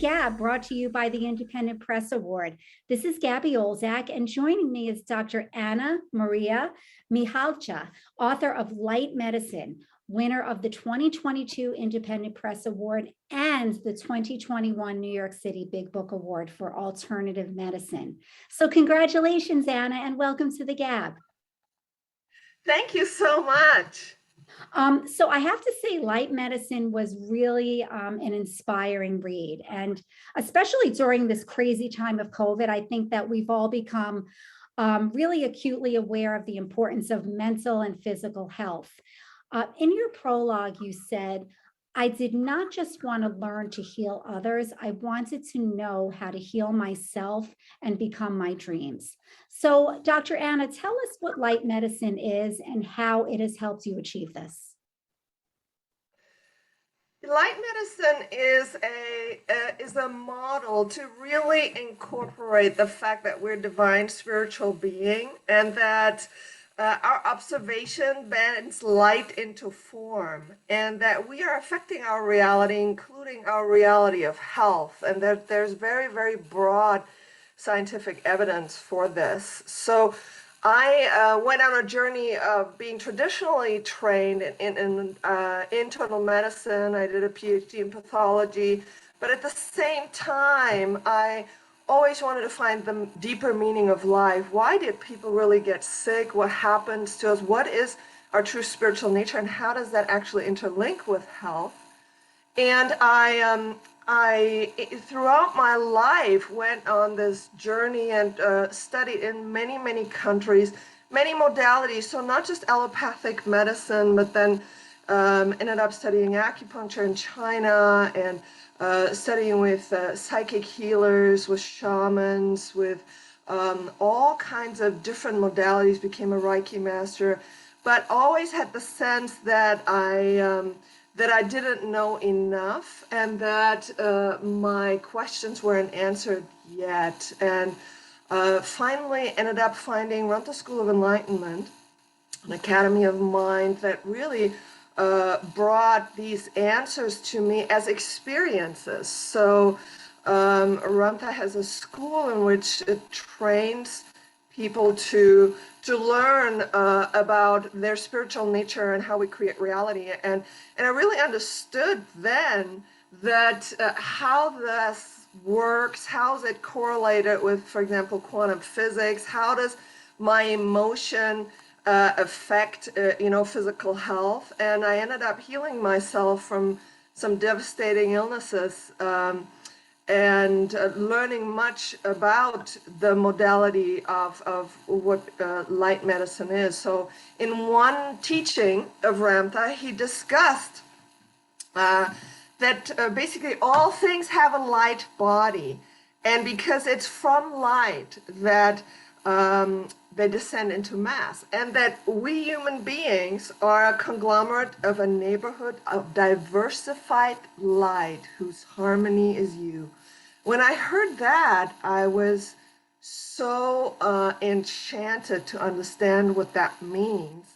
GAB, brought to you by the Independent Press Award. This is Gabby Olzak, and joining me is Dr. Maria Mihalcea, author of Light Medicine, winner of the 2022 Independent Press Award and the 2021 New York City Big Book Award for Alternative Medicine. So congratulations, Anna, and welcome to the GAB. Thank you so much. So I have to say, Light Medicine was really an inspiring read. And especially during this crazy time of COVID, I think that we've all become really acutely aware of the importance of mental and physical health. In your prologue, you said, I did not just want to learn to heal others. I wanted to know how to heal myself and become my dreams. So, Dr. Anna, tell us what Light Medicine is and how it has helped you achieve this. Light medicine is a model to really incorporate the fact that we're divine spiritual being and that our observation bends light into form, and that we are affecting our reality, including our reality of health, and that there's very, very broad scientific evidence for this. So I went on a journey of being traditionally trained in internal medicine. I did a PhD in pathology, but at the same time, I always wanted to find the deeper meaning of life. Why did people really get sick? What happens to us? What is our true spiritual nature, and how does that actually interlink with health? And I throughout my life went on this journey and studied in many, many countries, many modalities. So not just allopathic medicine, but then ended up studying acupuncture in China and studying with psychic healers, with shamans, with all kinds of different modalities, became a Reiki master, but always had the sense that I didn't know enough, and that my questions weren't answered yet. And finally ended up run the School of Enlightenment, an academy of mind that really brought these answers to me as experiences. So Ramtha has a school in which it trains people to learn about their spiritual nature and how we create reality. And I really understood then that how this works, how is it correlated with, for example, quantum physics, how does my emotion affect physical health. And I ended up healing myself from some devastating illnesses, and learning much about the modality of what light medicine is. So in one teaching of Ramtha, he discussed that basically all things have a light body, and because it's from light that they descend into mass, and that we human beings are a conglomerate of a neighborhood of diversified light whose harmony is you. When I heard that, I was so enchanted to understand what that means,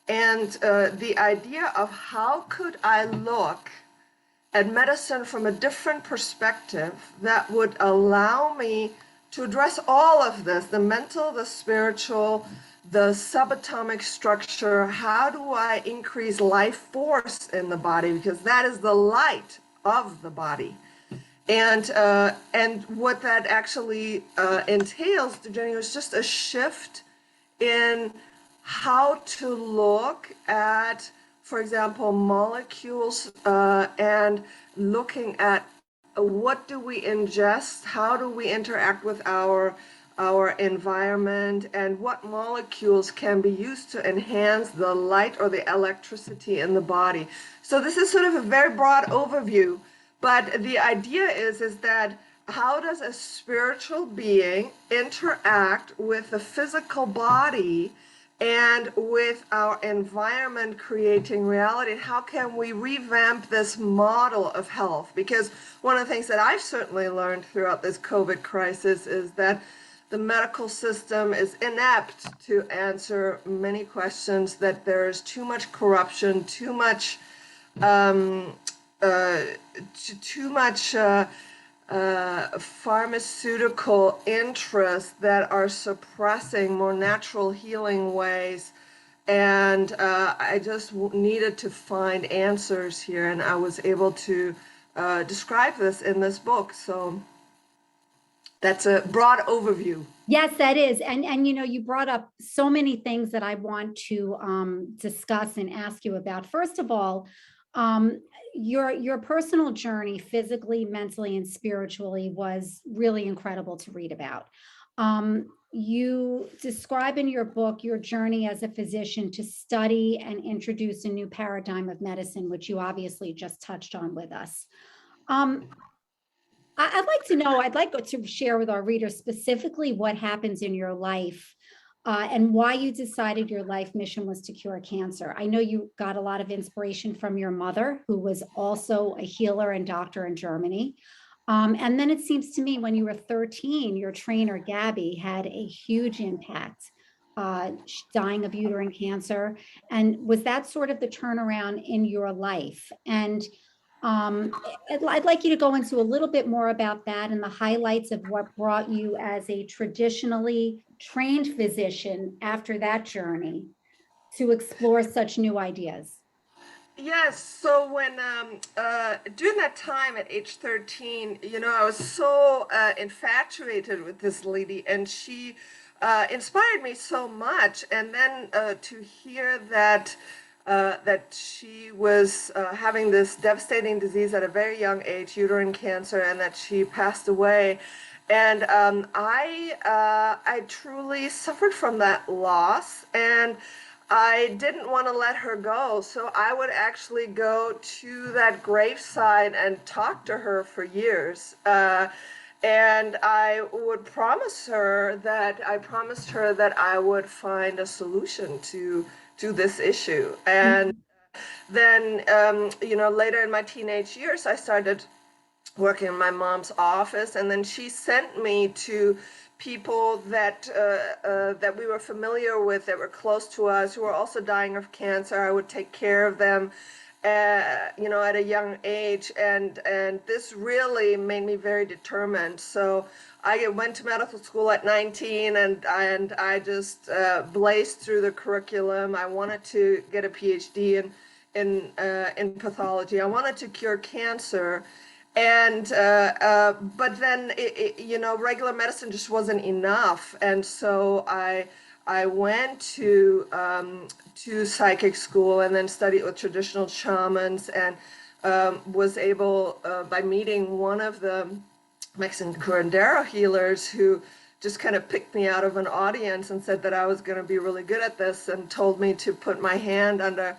and the idea of how could I look at medicine from a different perspective that would allow me to address all of this, the mental, the spiritual, the subatomic structure. How do I increase life force in the body? Because that is the light of the body. And what that actually entails, Jenny, was just a shift in how to look at, for example, molecules and looking at what do we ingest, how do we interact with our environment, and what molecules can be used to enhance the light or the electricity in the body. So this is sort of a very broad overview, but the idea is that how does a spiritual being interact with the physical body and with our environment creating reality? How can we revamp this model of health? Because one of the things that I've certainly learned throughout this COVID crisis is that the medical system is inept to answer many questions, that there's too much corruption, too much pharmaceutical interests that are suppressing more natural healing ways. And I just needed to find answers here, and I was able to describe this in this book. So that's a broad overview. Yes, that is. And you know, you brought up so many things that I want to discuss and ask you about. First of all, um, your personal journey, physically, mentally, and spiritually, was really incredible to read about. You describe in your book your journey as a physician to study and introduce a new paradigm of medicine, which you obviously just touched on with us. Um, I'd like to know, I'd like to share with our readers specifically what happens in your life and why you decided your life mission was to cure cancer. I know you got a lot of inspiration from your mother, who was also a healer and doctor in Germany. And then it seems to me when you were 13, your trainer, Gabby, had a huge impact, dying of uterine cancer. And was that sort of the turnaround in your life? And I'd like you to go into a little bit more about that and the highlights of what brought you as a traditionally trained physician after that journey to explore such new ideas. Yes, so when during that time at age 13, you know, I was so infatuated with this lady, and she inspired me so much. And then to hear that that she was having this devastating disease at a very young age, uterine cancer, and that she passed away. And I truly suffered from that loss, and I didn't want to let her go. So I would actually go to that graveside and talk to her for years. And I would promise her that I would find a solution to this issue. And then, you know, later in my teenage years, I started working in my mom's office, and then she sent me to people that we were familiar with, that were close to us, who were also dying of cancer. I would take care of them, you know, at a young age, and this really made me very determined. So I went to medical school at 19, and I just blazed through the curriculum. I wanted to get a PhD in pathology. I wanted to cure cancer. And but then you know, regular medicine just wasn't enough, and so I went to psychic school and then studied with traditional shamans, and was able by meeting one of the Mexican curandero healers, who just kind of picked me out of an audience and said that I was going to be really good at this, and told me to put my hand under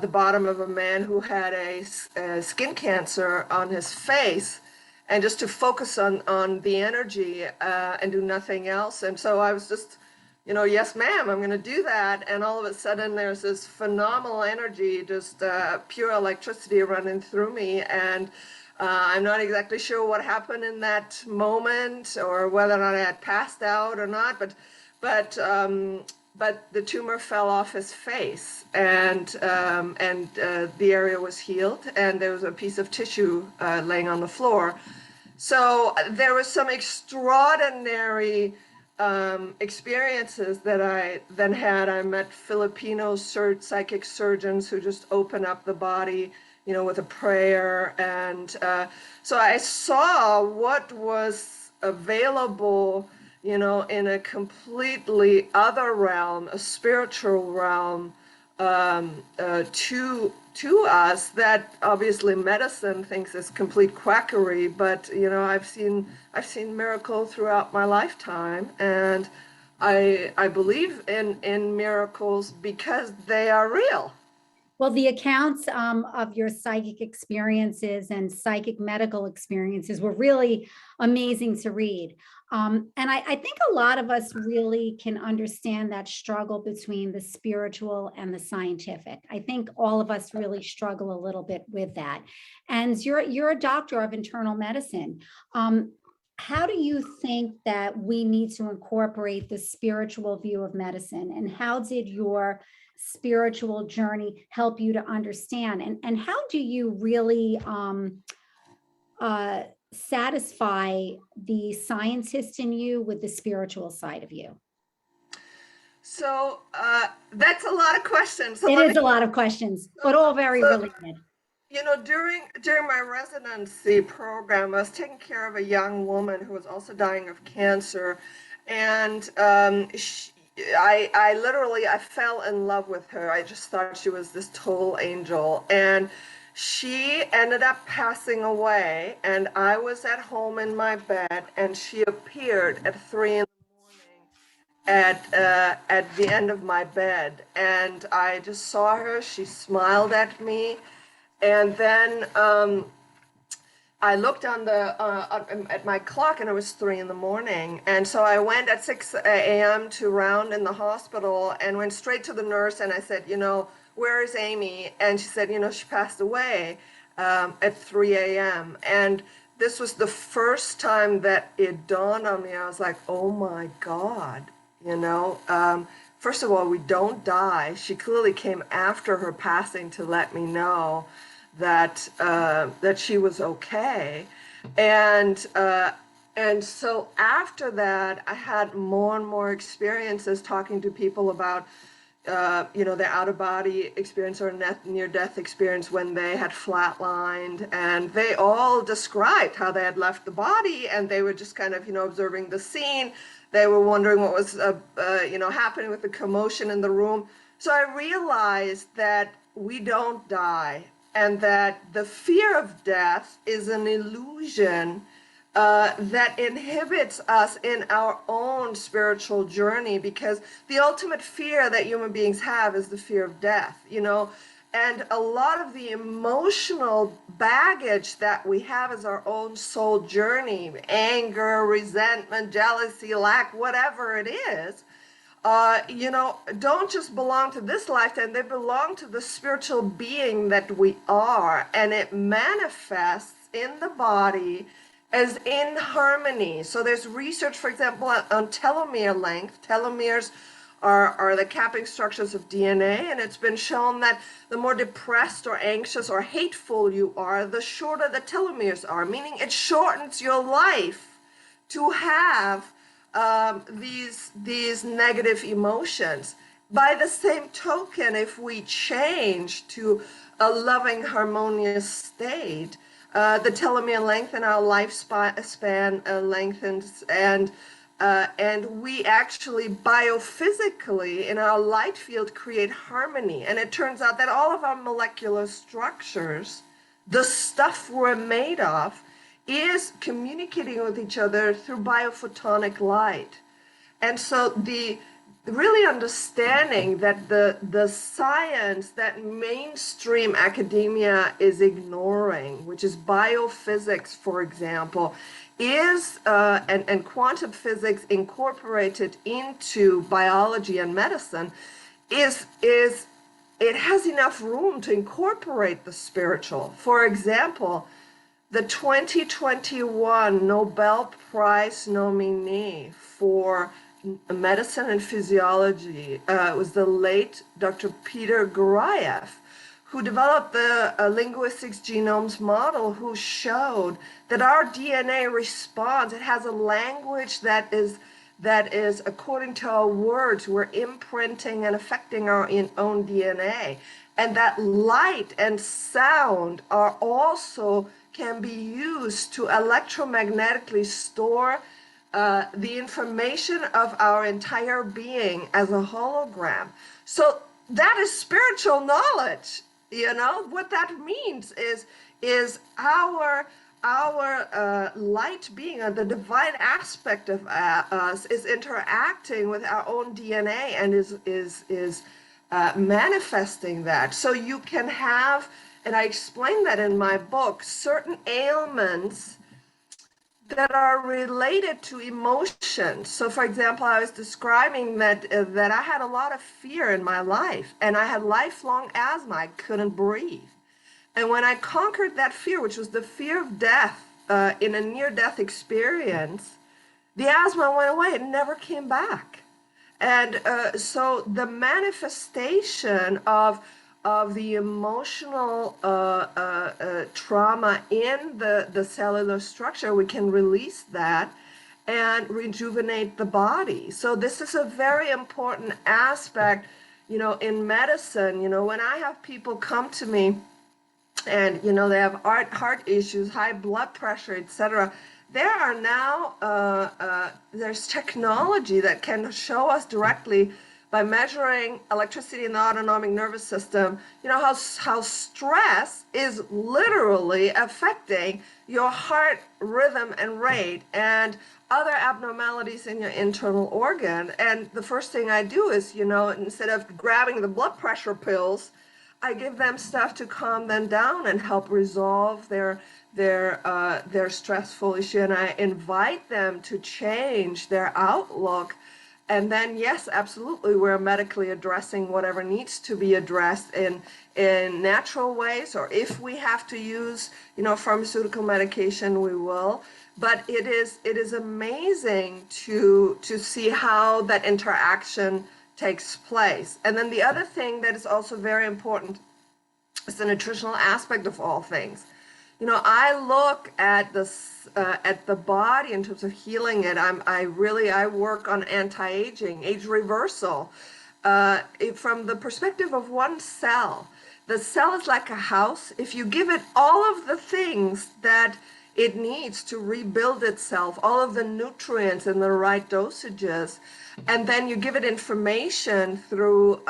the bottom of a man who had a skin cancer on his face, and just to focus on the energy and do nothing else. And so I was just, you know, yes, ma'am, I'm going to do that. And all of a sudden, there's this phenomenal energy, just pure electricity running through me. And I'm not exactly sure what happened in that moment, or whether or not I had passed out or not, but the tumor fell off his face, and the area was healed, and there was a piece of tissue laying on the floor. So there was some extraordinary experiences that I then had. I met Filipino psychic surgeons who just open up the body, you know, with a prayer. And so I saw what was available, you know, in a completely other realm, a spiritual realm, to us, that obviously medicine thinks is complete quackery. But you know, I've seen miracle throughout my lifetime, and I believe in miracles because they are real. Well, the accounts of your psychic experiences and psychic medical experiences were really amazing to read. And I think a lot of us really can understand that struggle between the spiritual and the scientific. I think all of us really struggle a little bit with that. And you're a doctor of internal medicine. How do you think that we need to incorporate the spiritual view of medicine? And how did your spiritual journey help you to understand? And how do you really satisfy the scientist in you with the spiritual side of you? So that's a lot of questions. So It let is me. a lot of questions, but So, all very so related. during my residency program, I was taking care of a young woman who was also dying of cancer, and I literally I fell in love with her. I just thought she was this total angel, and she ended up passing away. And I was at home in my bed, and she appeared at 3 in the morning at the end of my bed, and I just saw her. She smiled at me, and then I looked on the at my clock, and it was 3 in the morning. And so I went at 6 a.m. to round in the hospital, and went straight to the nurse, and I said, where is Amy? And she said, she passed away at 3 a.m. And this was the first time that it dawned on me. I was like, oh my God, you know. First of all, we don't die. She clearly came after her passing to let me know that she was okay, and so after that, I had more and more experiences talking to people about their out of body experience or near death experience when they had flatlined, and they all described how they had left the body, and they were just kind of observing the scene. They were wondering what was happening with the commotion in the room. So I realized that we don't die, and that the fear of death is an illusion that inhibits us in our own spiritual journey, because the ultimate fear that human beings have is the fear of death, and a lot of the emotional baggage that we have as our own soul journey, anger, resentment, jealousy, lack, whatever it is, don't just belong to this lifetime. They belong to the spiritual being that we are, and it manifests in the body as inharmony. So there's research, for example, on telomere length. Telomeres are the capping structures of DNA, and it's been shown that the more depressed or anxious or hateful you are, the shorter the telomeres are, meaning it shortens your life to have these negative emotions. By the same token, if we change to a loving, harmonious state, the telomere length in our lifespan lengthens, and we actually biophysically in our light field create harmony. And it turns out that all of our molecular structures, the stuff we're made of, is communicating with each other through biophotonic light. And so the really understanding that the science that mainstream academia is ignoring, which is biophysics, for example, is and quantum physics incorporated into biology and medicine, is it has enough room to incorporate the spiritual. For example, the 2021 Nobel Prize nominee for medicine and physiology was the late Dr. Peter Gurayev, who developed the linguistics genomes model, who showed that our DNA responds. It has a language that is according to our words, we're imprinting and affecting our own DNA. And that light and sound are also can be used to electromagnetically store the information of our entire being as a hologram. So that is spiritual knowledge. What that means is our light being, or the divine aspect of us, is interacting with our own DNA and is manifesting that. So you can have, and I explain that in my book, certain ailments that are related to emotions. So, for example, I was describing that I had a lot of fear in my life, and I had lifelong asthma. I couldn't breathe. And when I conquered that fear, which was the fear of death in a near-death experience, the asthma went away. It never came back. And so the manifestation of of the emotional trauma in the cellular structure, we can release that and rejuvenate the body. So this is a very important aspect, in medicine. When I have people come to me and they have heart issues, high blood pressure, etc. There are now there's technology that can show us directly by measuring electricity in the autonomic nervous system, how stress is literally affecting your heart rhythm and rate and other abnormalities in your internal organ. And the first thing I do is, instead of grabbing the blood pressure pills, I give them stuff to calm them down and help resolve their stressful issue, and I invite them to change their outlook. And then, yes, absolutely, we're medically addressing whatever needs to be addressed in natural ways, or if we have to use, pharmaceutical medication, we will. But it is amazing to see how that interaction takes place. And then the other thing that is also very important is the nutritional aspect of all things. I look at the body in terms of healing it. I work on anti-aging, age reversal, from the perspective of one cell. The cell is like a house. If you give it all of the things that it needs to rebuild itself, all of the nutrients in the right dosages, and then you give it information through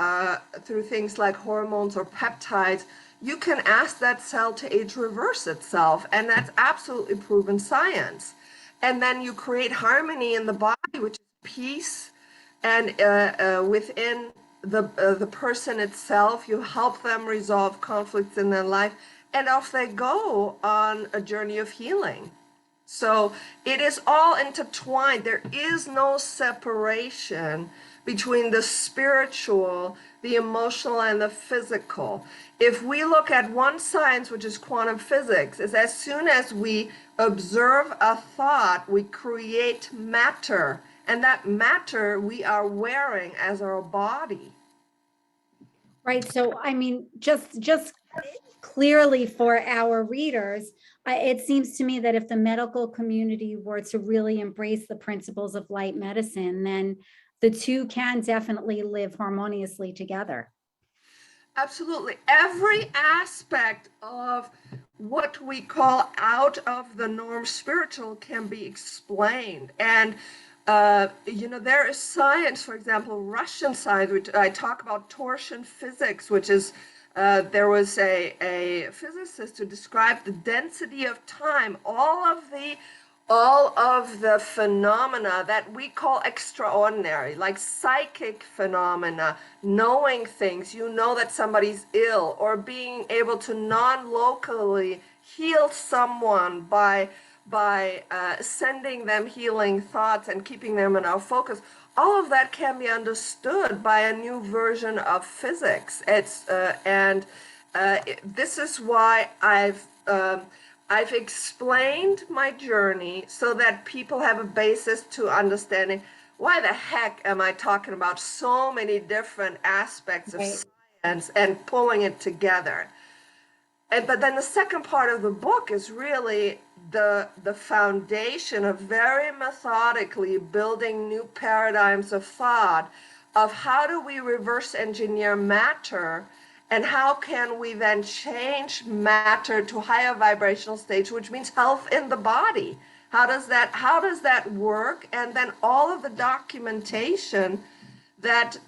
things like hormones or peptides, you can ask that cell to age reverse itself, and that's absolutely proven science. And then you create harmony in the body, which is peace, and within the person itself, you help them resolve conflicts in their life, and off they go on a journey of healing. So it is all intertwined. There is no separation between the spiritual, the emotional, and the physical. If we look at one science, which is quantum physics, is as soon as we observe a thought, we create matter. And that matter we are wearing as our body. Right. So, I mean, just clearly for our readers, it seems to me that if the medical community were to really embrace the principles of light medicine, then the two can definitely live harmoniously together. Absolutely. Every aspect of what we call out of the norm spiritual can be explained. And, there is science, for example, Russian science, which I talk about torsion physics, which is there was a physicist who described the density of time, all of the phenomena that we call extraordinary, like psychic phenomena, knowing things, that somebody's ill, or being able to non-locally heal someone by sending them healing thoughts and keeping them in our focus. All of that can be understood by a new version of physics. This is why I've explained my journey so that people have a basis to understanding why the heck am I talking about so many different aspects of science and pulling it together. But then the second part of the book is really the foundation of very methodically building new paradigms of thought of how do we reverse engineer matter, and how can we then change matter to higher vibrational stage, which means health in the body. How does that work? And then all of the documentation that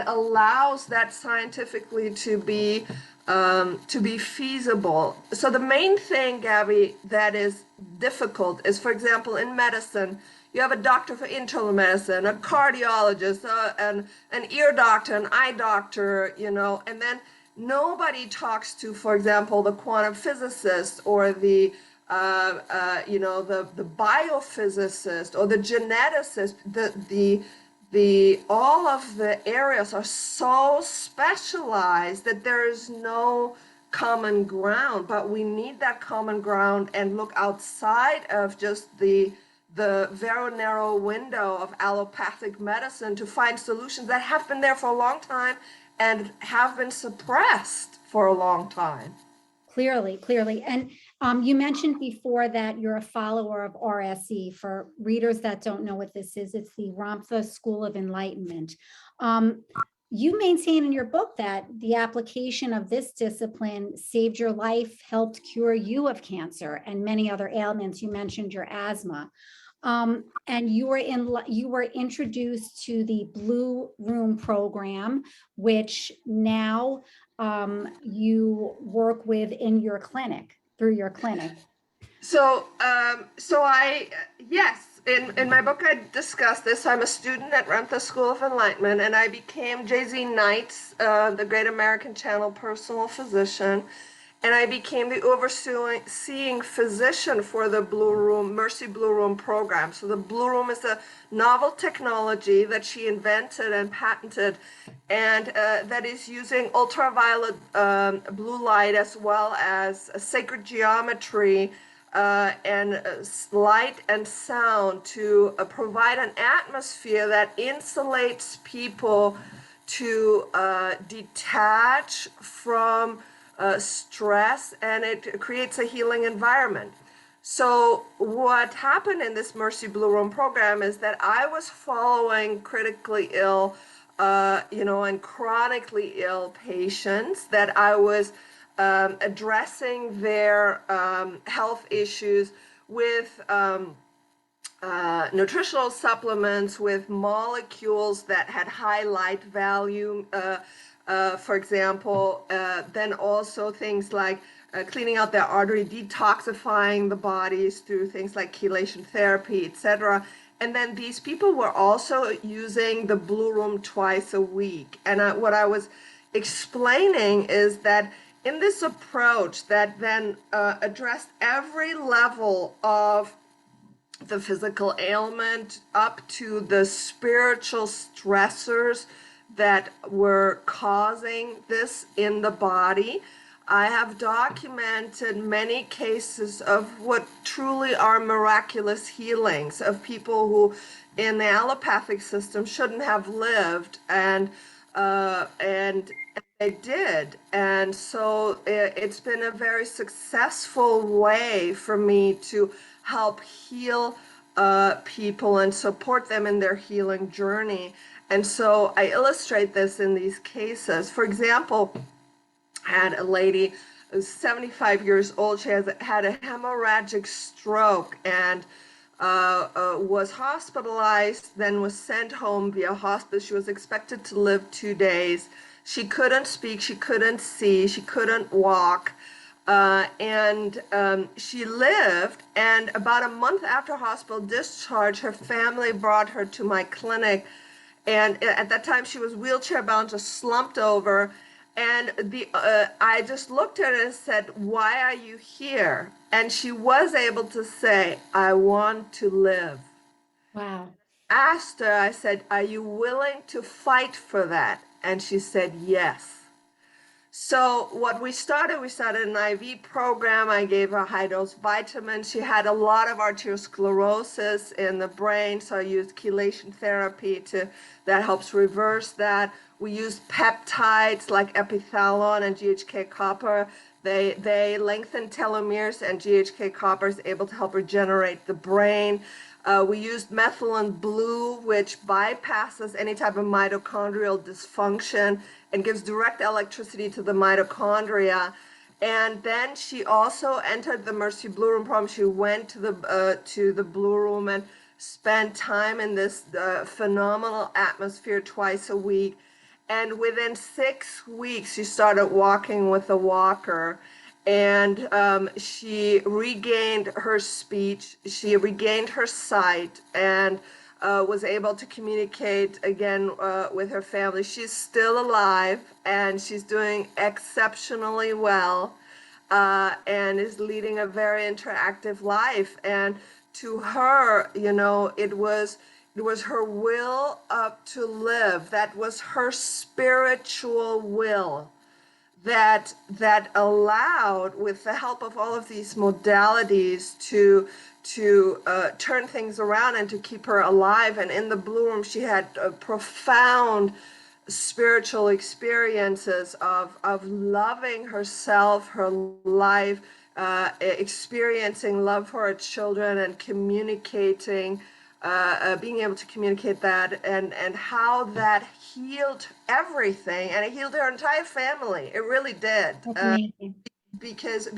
allows that scientifically to be feasible. So the main thing, Gabby, that is difficult is, for example, in medicine, you have a doctor for internal medicine, a cardiologist, an ear doctor, an eye doctor, and then nobody talks to, for example, the quantum physicist or the biophysicist or the geneticist. All of the areas are so specialized that there is no common ground, but we need that common ground and look outside of just the very narrow window of allopathic medicine to find solutions that have been there for a long time and have been suppressed for a long time. Clearly. And you mentioned before that you're a follower of RSE. For readers that don't know what this is, it's the Ramtha School of Enlightenment. You maintain in your book that the application of this discipline saved your life, helped cure you of cancer and many other ailments. You mentioned your asthma. And you were introduced to the Blue Room program, which now you work with in your clinic, through your clinic. Yes, in my book I discussed this. I'm a student at Ramtha School of Enlightenment, and I became J.Z. Knight's, the Great American Channel personal physician, and I became the overseeing physician for the Blue Room, Mercy Blue Room program. So the Blue Room is a novel technology that she invented and patented, and that is using ultraviolet blue light as well as sacred geometry and light and sound to provide an atmosphere that insulates people to detach from stress, and it creates a healing environment. So what happened in this Mercy Blue Room program is that I was following critically ill, and chronically ill patients, that I was addressing their health issues with nutritional supplements, with molecules that had high light value, for example, then also things like cleaning out their artery, detoxifying the bodies through things like chelation therapy, etc. And then these people were also using the Blue Room twice a week. And what I was explaining is that in this approach that then addressed every level of the physical ailment up to the spiritual stressors that were causing this in the body, I have documented many cases of what truly are miraculous healings of people who in the allopathic system shouldn't have lived, and they did. And so it's been a very successful way for me to help heal people and support them in their healing journey. And so I illustrate this in these cases. For example, I had a lady who's 75 years old. She had a hemorrhagic stroke and was hospitalized, then was sent home via hospice. She was expected to live 2 days. She couldn't speak, she couldn't see, she couldn't walk. And she lived, and about a month after hospital discharge, her family brought her to my clinic. And at that time, she was wheelchair bound, just slumped over. And I just looked at her and said, "Why are you here?" And she was able to say, "I want to live." Wow. Asked her, I said, "Are you willing to fight for that?" And she said, "Yes." So what we started an IV program. I gave her high-dose vitamins. She had a lot of arteriosclerosis in the brain, so I used chelation therapy that helps reverse that. We used peptides like epithalon and GHK copper. They lengthen telomeres, and GHK copper is able to help regenerate the brain. We used methylene blue, which bypasses any type of mitochondrial dysfunction and gives direct electricity to the mitochondria. And then she also entered the Mercy Blue Room program. She went to the Blue Room and spent time in this phenomenal atmosphere twice a week. And within 6 weeks, she started walking with a walker. And she regained her speech, she regained her sight, and was able to communicate again with her family. She's still alive, and she's doing exceptionally well, and is leading a very interactive life. And to her, it was her will to live. That was her spiritual will that allowed, with the help of all of these modalities, to turn things around and to keep her alive. And in the Blue Room, she had a profound spiritual experiences of loving herself, her life, experiencing love for her children and communicating, being able to communicate that, and how that healed everything, and it healed her entire family. It really did. That's amazing. Because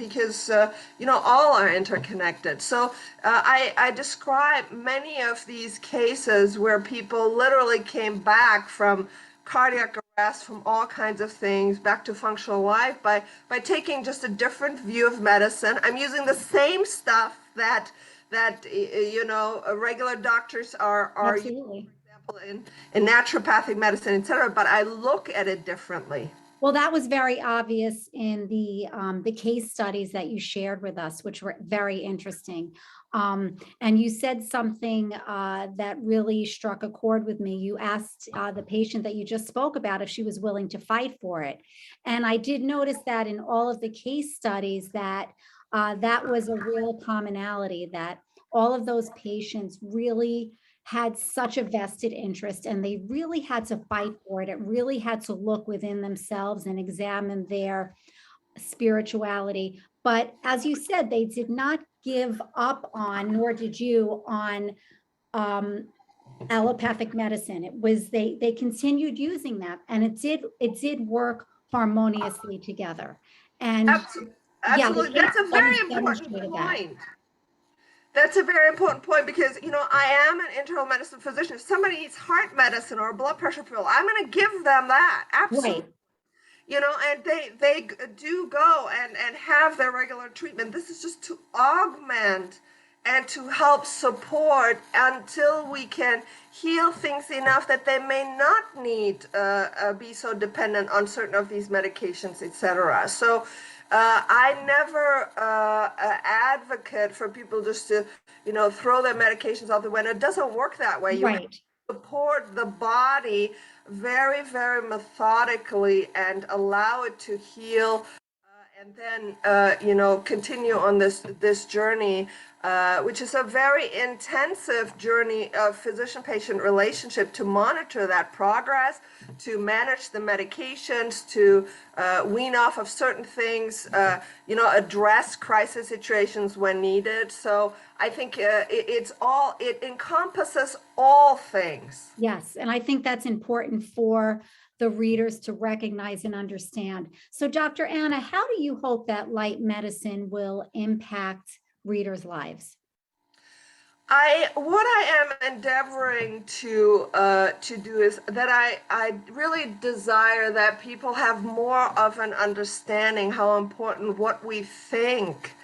all are interconnected. So I describe many of these cases where people literally came back from cardiac arrest, from all kinds of things, back to functional life by taking just a different view of medicine. I'm using the same stuff that regular doctors are using, Absolutely. for example, in naturopathic medicine, etc. But I look at it differently. Well, that was very obvious in the case studies that you shared with us, which were very interesting. And you said something that really struck a chord with me. You asked the patient that you just spoke about if she was willing to fight for it. And I did notice that in all of the case studies that that was a real commonality, that all of those patients really had such a vested interest and they really had to fight for it. It really had to look within themselves and examine their spirituality. But as you said, they did not give up on, nor did you, on um, allopathic medicine. It was they continued using that, and it did work harmoniously together. And Absolutely, yeah, the absolutely. case That's a very studies important demonstrated that. point. That's a very important point because, I am an internal medicine physician. If somebody needs heart medicine or a blood pressure pill, I'm going to give them that. Absolutely. Right. And they do go and have their regular treatment. This is just to augment and to help support until we can heal things enough that they may not need be so dependent on certain of these medications, etc. So I never advocate for people just to throw their medications out the window. It doesn't work that way. You have Right. to support the body very, very methodically and allow it to heal, and then continue on this journey, which is a very intensive journey of physician-patient relationship, to monitor that progress, to manage the medications, to wean off of certain things, address crisis situations when needed. So I think it encompasses all things. Yes, and I think that's important for the readers to recognize and understand. So, Dr. Anna, how do you hope that light medicine will impact readers' lives? What I am endeavoring to do is that I really desire that people have more of an understanding how important what we think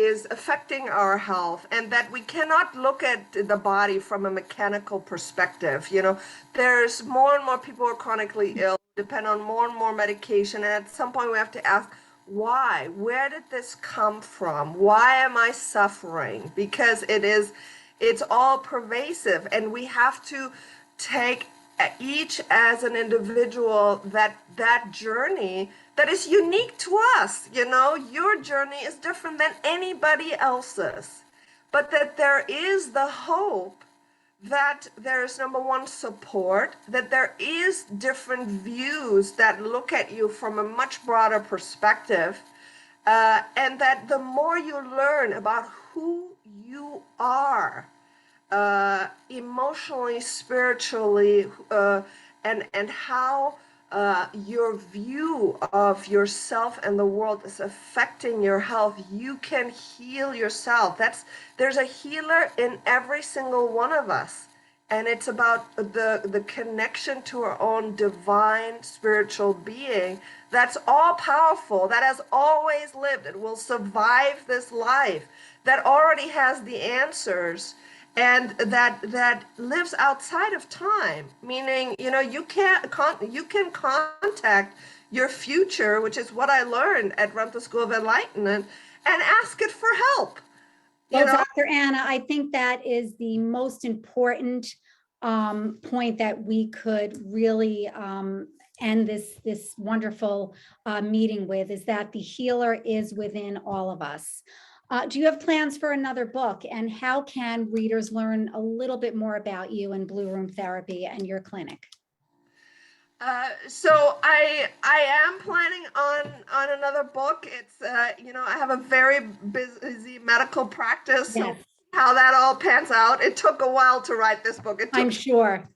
is affecting our health, and that we cannot look at the body from a mechanical perspective. There's more and more people who are chronically ill, depend on more and more medication, and at some point we have to ask, why? Where did this come from? Why am I suffering? Because it's all pervasive, and we have to take each as an individual that journey that is unique to us. Your journey is different than anybody else's, but that there is the hope that there's, number one, support, that there is different views that look at you from a much broader perspective, and that the more you learn about who you are, emotionally, spiritually, and how your view of yourself and the world is affecting your health, you can heal yourself. There's a healer in every single one of us. And it's about the connection to our own divine spiritual being that's all powerful, that has always lived, it will survive this life, that already has the answers, and that lives outside of time. Meaning, you can contact your future, which is what I learned at Ramtha School of Enlightenment, and ask it for help. Well, Dr. Anna, I think that is the most important point that we could really end this wonderful meeting with, is that the healer is within all of us. Do you have plans for another book? And how can readers learn a little bit more about you and Blue Room Therapy and your clinic? So I am planning on another book. It's I have a very busy medical practice, so Yes, how that all pans out. It took a while to write this book. It I'm took sure.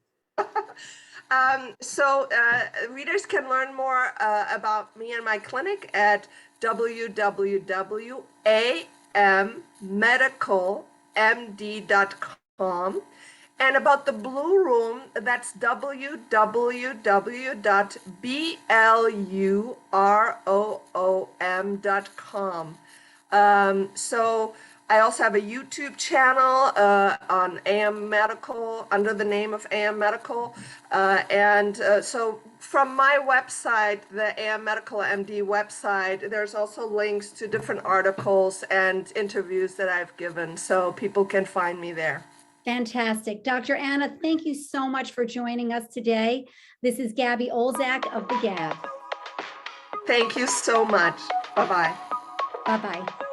readers can learn more about me and my clinic at www.ammedicalmd.com. And about the Blue Room, that's www.bluroom.com. So I also have a YouTube channel on AM Medical under the name of AM Medical. So from my website, the AM Medical MD website, there's also links to different articles and interviews that I've given, so people can find me there. Fantastic. Dr. Anna, thank you so much for joining us today. This is Gabby Olzak of the GAB. Thank you so much. Bye-bye. Bye-bye.